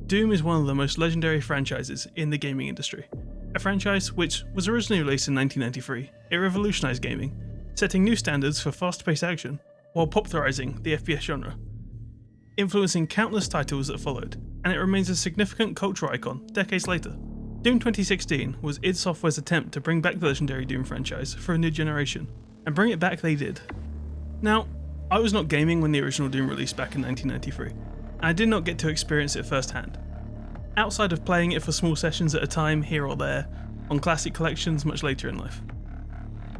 Doom is one of the most legendary franchises in the gaming industry. A franchise which was originally released in 1993, it revolutionized gaming, setting new standards for fast-paced action while popularizing the FPS genre, influencing countless titles that followed, and it remains a significant cultural icon decades later. Doom 2016 was id Software's attempt to bring back the legendary Doom franchise for a new generation, and bring it back they did. Now, I was not gaming when the original Doom released back in 1993, and I did not get to experience it firsthand. Outside of playing it for small sessions at a time here or there, on classic collections much later in life.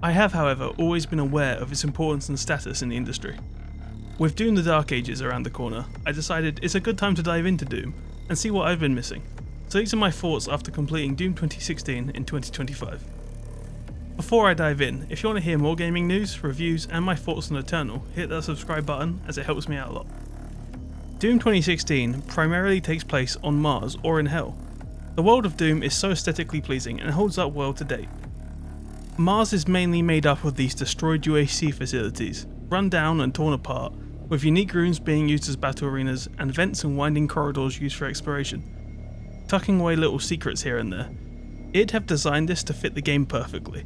I have, however, always been aware of its importance and status in the industry. With Doom the Dark Ages around the corner, I decided it's a good time to dive into Doom and see what I've been missing. So these are my thoughts after completing Doom 2016 in 2025. Before I dive in, if you want to hear more gaming news, reviews and my thoughts on Eternal, hit that subscribe button as it helps me out a lot. Doom 2016 primarily takes place on Mars or in Hell. The world of Doom is so aesthetically pleasing and holds up well to date. Mars is mainly made up of these destroyed UAC facilities, run down and torn apart, with unique rooms being used as battle arenas and vents and winding corridors used for exploration, tucking away little secrets here and there. It'd have designed this to fit the game perfectly.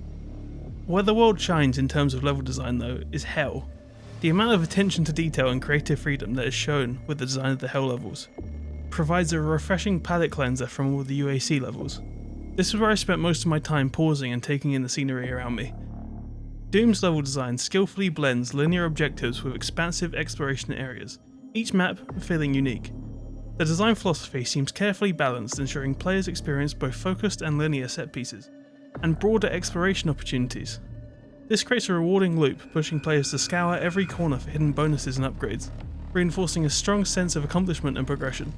Where the world shines in terms of level design though is Hell. The amount of attention to detail and creative freedom that is shown with the design of the Hell levels provides a refreshing palette cleanser from all the UAC levels. This is where I spent most of my time pausing and taking in the scenery around me. Doom's level design skillfully blends linear objectives with expansive exploration areas, each map feeling unique. The design philosophy seems carefully balanced, ensuring players experience both focused and linear set pieces, and broader exploration opportunities. This creates a rewarding loop, pushing players to scour every corner for hidden bonuses and upgrades, reinforcing a strong sense of accomplishment and progression.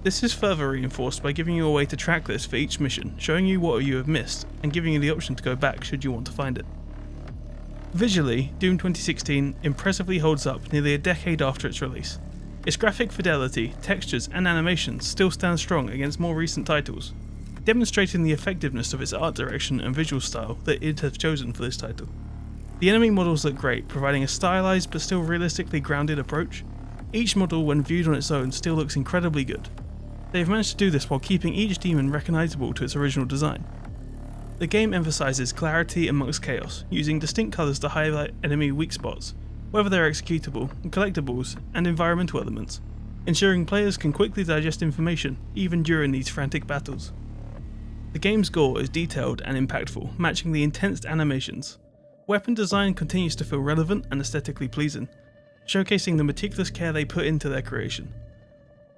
This is further reinforced by giving you a way to track this for each mission, showing you what you have missed, and giving you the option to go back should you want to find it. Visually, Doom 2016 impressively holds up nearly a decade after its release. Its graphic fidelity, textures and animations still stand strong against more recent titles, demonstrating the effectiveness of its art direction and visual style that it has chosen for this title. The enemy models look great, providing a stylized but still realistically grounded approach. Each model, when viewed on its own, still looks incredibly good. They've managed to do this while keeping each demon recognizable to its original design. The game emphasizes clarity amongst chaos, using distinct colors to highlight enemy weak spots, whether they're executable, collectibles, and environmental elements, ensuring players can quickly digest information even during these frantic battles. The game's gore is detailed and impactful, matching the intense animations. Weapon design continues to feel relevant and aesthetically pleasing, showcasing the meticulous care they put into their creation.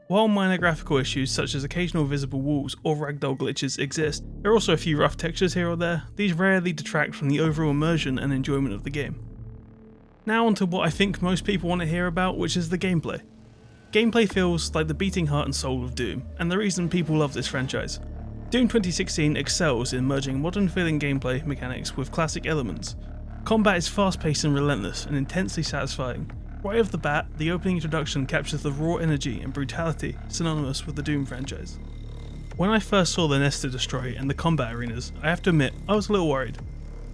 While minor graphical issues such as occasional visible walls or ragdoll glitches exist, there are also a few rough textures here or there. These rarely detract from the overall immersion and enjoyment of the game. Now onto what I think most people want to hear about, which is the gameplay. Gameplay feels like the beating heart and soul of Doom, and the reason people love this franchise. Doom 2016 excels in merging modern feeling gameplay mechanics with classic elements. Combat is fast paced and relentless and intensely satisfying. Right off the bat, the opening introduction captures the raw energy and brutality synonymous with the Doom franchise. When I first saw the Nest to Destroy and the combat arenas, I have to admit, I was a little worried.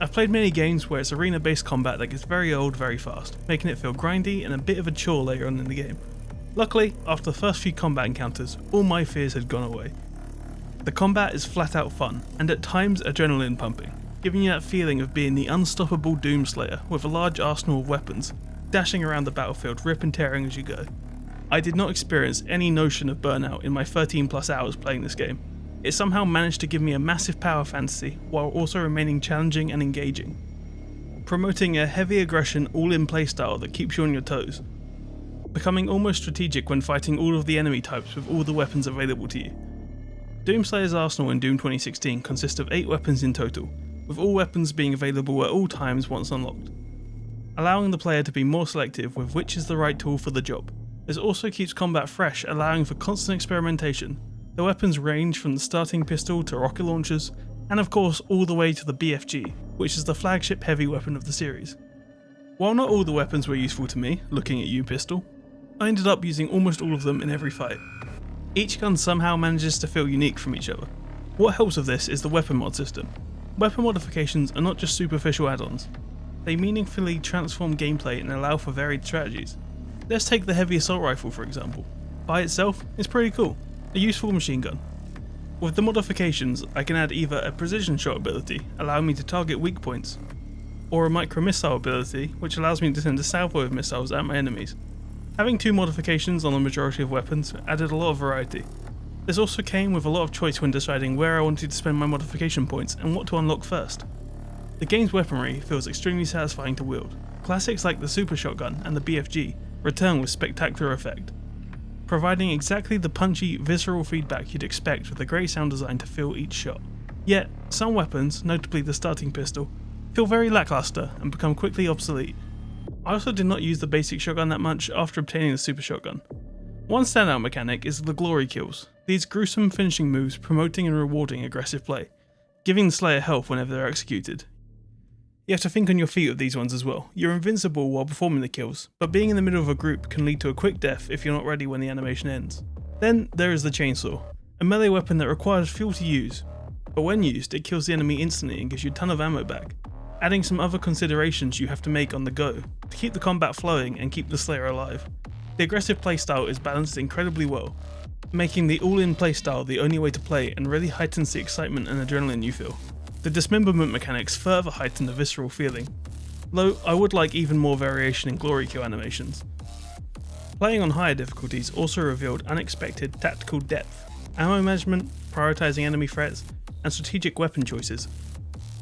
I've played many games where it's arena based combat that gets very old very fast, making it feel grindy and a bit of a chore later on in the game. Luckily, after the first few combat encounters, all my fears had gone away. The combat is flat out fun, and at times adrenaline pumping, giving you that feeling of being the unstoppable Doomslayer with a large arsenal of weapons, dashing around the battlefield rip and tearing as you go. I did not experience any notion of burnout in my 13 plus hours playing this game. It somehow managed to give me a massive power fantasy while also remaining challenging and engaging, promoting a heavy aggression all-in playstyle that keeps you on your toes, becoming almost strategic when fighting all of the enemy types with all the weapons available to you. Doomslayer's arsenal in Doom 2016 consists of 8 weapons in total, with all weapons being available at all times once unlocked, allowing the player to be more selective with which is the right tool for the job. This also keeps combat fresh, allowing for constant experimentation. The weapons range from the starting pistol to rocket launchers, and of course all the way to the BFG, which is the flagship heavy weapon of the series. While not all the weapons were useful to me, looking at you pistol, I ended up using almost all of them in every fight. Each gun somehow manages to feel unique from each other. What helps with this is the weapon mod system. Weapon modifications are not just superficial add-ons. They meaningfully transform gameplay and allow for varied strategies. Let's take the heavy assault rifle for example. By itself, it's pretty cool. A useful machine gun. With the modifications, I can add either a precision shot ability, allowing me to target weak points, or a micro missile ability, which allows me to send a salvo of missiles at my enemies. Having 2 modifications on the majority of weapons added a lot of variety. This also came with a lot of choice when deciding where I wanted to spend my modification points and what to unlock first. The game's weaponry feels extremely satisfying to wield. Classics like the Super Shotgun and the BFG return with spectacular effect, providing exactly the punchy, visceral feedback you'd expect with a great sound design to fill each shot. Yet, some weapons, notably the starting pistol, feel very lackluster and become quickly obsolete. I also did not use the basic shotgun that much after obtaining the Super Shotgun. One standout mechanic is the glory kills, these gruesome finishing moves promoting and rewarding aggressive play, giving the Slayer health whenever they're executed. You have to think on your feet with these ones as well. You're invincible while performing the kills, but being in the middle of a group can lead to a quick death if you're not ready when the animation ends. Then there is the chainsaw, a melee weapon that requires fuel to use, but when used it kills the enemy instantly and gives you a ton of ammo back, adding some other considerations you have to make on the go to keep the combat flowing and keep the Slayer alive. The aggressive playstyle is balanced incredibly well, making the all-in playstyle the only way to play and really heightens the excitement and adrenaline you feel. The dismemberment mechanics further heighten the visceral feeling, though I would like even more variation in glory kill animations. Playing on higher difficulties also revealed unexpected tactical depth, ammo management, prioritizing enemy threats, and strategic weapon choices,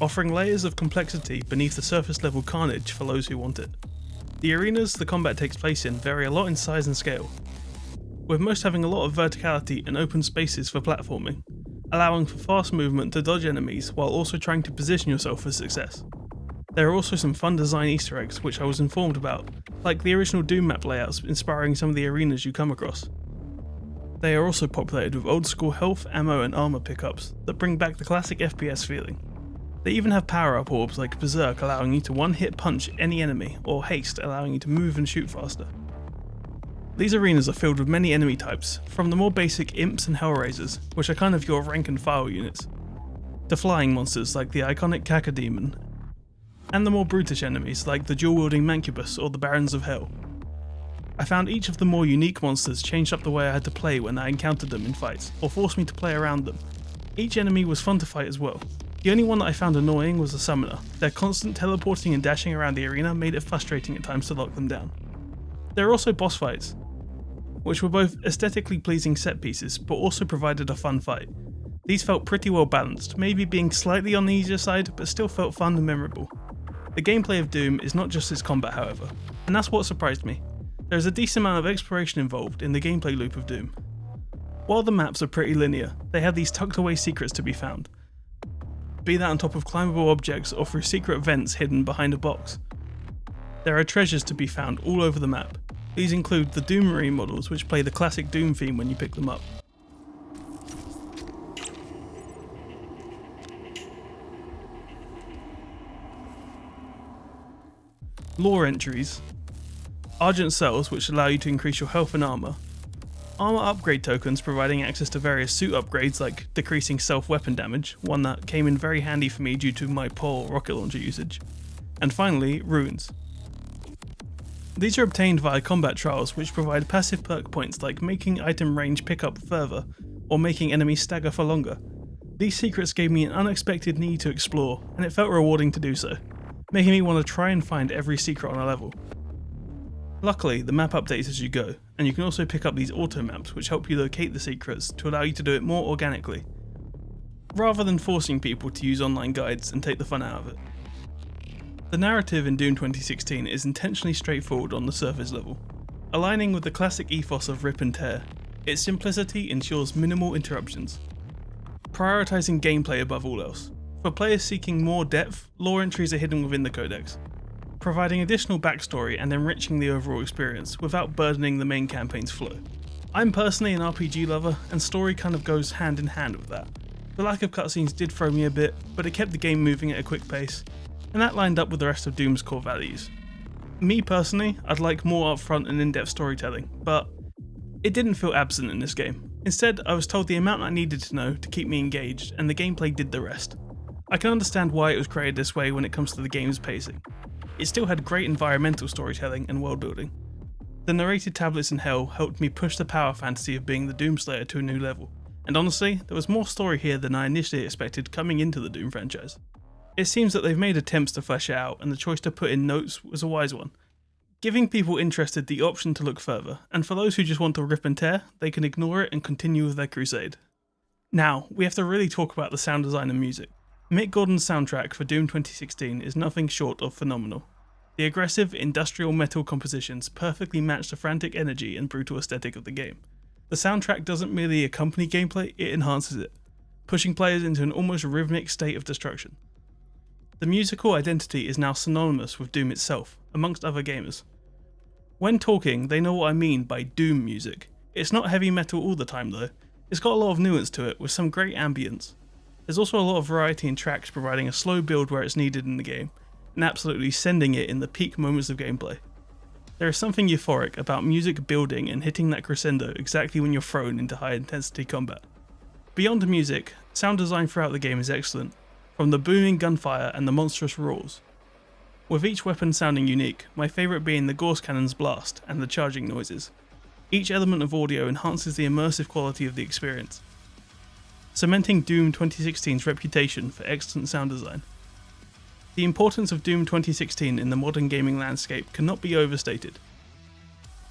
offering layers of complexity beneath the surface level carnage for those who want it. The arenas the combat takes place in vary a lot in size and scale, with most having a lot of verticality and open spaces for platforming, allowing for fast movement to dodge enemies while also trying to position yourself for success. There are also some fun design Easter eggs which I was informed about, like the original Doom map layouts inspiring some of the arenas you come across. They are also populated with old school health, ammo and armor pickups that bring back the classic FPS feeling. They even have power-up orbs like Berserk allowing you to one-hit punch any enemy, or Haste allowing you to move and shoot faster. These arenas are filled with many enemy types, from the more basic imps and hellraisers, which are kind of your rank and file units, to flying monsters like the iconic Cacodemon, and the more brutish enemies like the dual-wielding Mancubus or the Barons of Hell. I found each of the more unique monsters changed up the way I had to play when I encountered them in fights, or forced me to play around them. Each enemy was fun to fight as well. The only one that I found annoying was the Summoner. Their constant teleporting and dashing around the arena made it frustrating at times to lock them down. There are also boss fights, which were both aesthetically pleasing set pieces but also provided a fun fight. These felt pretty well balanced, maybe being slightly on the easier side, but still felt fun and memorable. The gameplay of Doom is not just its combat however, and that's what surprised me. There is a decent amount of exploration involved in the gameplay loop of Doom. While the maps are pretty linear, they have these tucked away secrets to be found, be that on top of climbable objects or through secret vents hidden behind a box. There are treasures to be found all over the map. These include the Doom Marine models which play the classic Doom theme when you pick them up. Lore entries. Argent cells which allow you to increase your health and armor. Armor upgrade tokens providing access to various suit upgrades like decreasing self-weapon damage, one that came in very handy for me due to my poor rocket launcher usage. And finally, runes. These are obtained via combat trials which provide passive perk points like making item range pick up further or making enemies stagger for longer. These secrets gave me an unexpected need to explore and it felt rewarding to do so, making me want to try and find every secret on a level. Luckily, the map updates as you go, and you can also pick up these auto maps which help you locate the secrets to allow you to do it more organically, rather than forcing people to use online guides and take the fun out of it. The narrative in Doom 2016 is intentionally straightforward on the surface level. Aligning with the classic ethos of rip and tear, its simplicity ensures minimal interruptions, prioritizing gameplay above all else. For players seeking more depth, lore entries are hidden within the codex, providing additional backstory and enriching the overall experience without burdening the main campaign's flow. I'm personally an RPG lover, and story kind of goes hand in hand with that. The lack of cutscenes did throw me a bit, but it kept the game moving at a quick pace, and that lined up with the rest of Doom's core values. Me personally, I'd like more upfront and in-depth storytelling, but it didn't feel absent in this game. Instead, I was told the amount I needed to know to keep me engaged, and the gameplay did the rest. I can understand why it was created this way when it comes to the game's pacing. It still had great environmental storytelling and world building. The narrated tablets in Hell helped me push the power fantasy of being the Doomslayer to a new level, and honestly, there was more story here than I initially expected coming into the Doom franchise. It seems that they've made attempts to flesh it out, and the choice to put in notes was a wise one, giving people interested the option to look further, and for those who just want to rip and tear, they can ignore it and continue with their crusade. Now, we have to really talk about the sound design and music. Mick Gordon's soundtrack for Doom 2016 is nothing short of phenomenal. The aggressive, industrial metal compositions perfectly match the frantic energy and brutal aesthetic of the game. The soundtrack doesn't merely accompany gameplay, it enhances it, pushing players into an almost rhythmic state of destruction. The musical identity is now synonymous with Doom itself, amongst other gamers. When talking, they know what I mean by Doom music. It's not heavy metal all the time though, it's got a lot of nuance to it with some great ambience. There's also a lot of variety in tracks providing a slow build where it's needed in the game, and absolutely sending it in the peak moments of gameplay. There is something euphoric about music building and hitting that crescendo exactly when you're thrown into high intensity combat. Beyond the music, sound design throughout the game is excellent, from the booming gunfire and the monstrous roars. With each weapon sounding unique, my favourite being the Gauss Cannon's blast and the charging noises. Each element of audio enhances the immersive quality of the experience, cementing Doom 2016's reputation for excellent sound design. The importance of Doom 2016 in the modern gaming landscape cannot be overstated.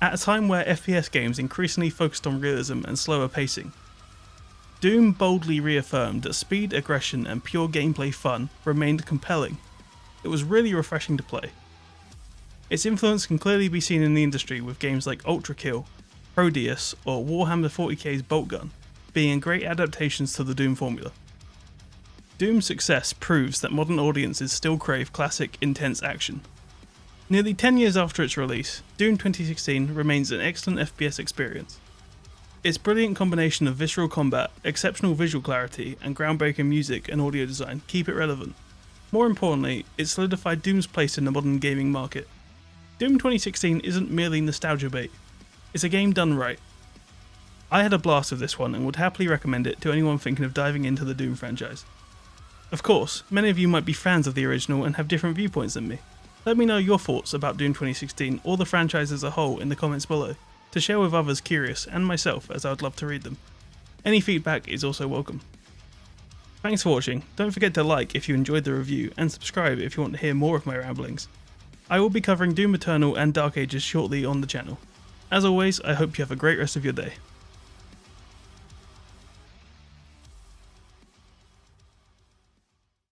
At a time where FPS games increasingly focused on realism and slower pacing, Doom boldly reaffirmed that speed, aggression and pure gameplay fun remained compelling. It was really refreshing to play. Its influence can clearly be seen in the industry with games like Ultra Kill, Prodeus or Warhammer 40k's Bolt Gun being great adaptations to the Doom formula. Doom's success proves that modern audiences still crave classic, intense action. Nearly 10 years after its release, Doom 2016 remains an excellent FPS experience. Its brilliant combination of visceral combat, exceptional visual clarity, and groundbreaking music and audio design keep it relevant. More importantly, it solidified Doom's place in the modern gaming market. Doom 2016 isn't merely nostalgia bait, it's a game done right. I had a blast with this one and would happily recommend it to anyone thinking of diving into the Doom franchise. Of course, many of you might be fans of the original and have different viewpoints than me. Let me know your thoughts about Doom 2016 or the franchise as a whole in the comments below, to share with others curious and myself, as I would love to read them. Any feedback is also welcome. Thanks for watching, don't forget to like if you enjoyed the review and subscribe if you want to hear more of my ramblings. I will be covering Doom Eternal and Dark Ages shortly on the channel. As always, I hope you have a great rest of your day.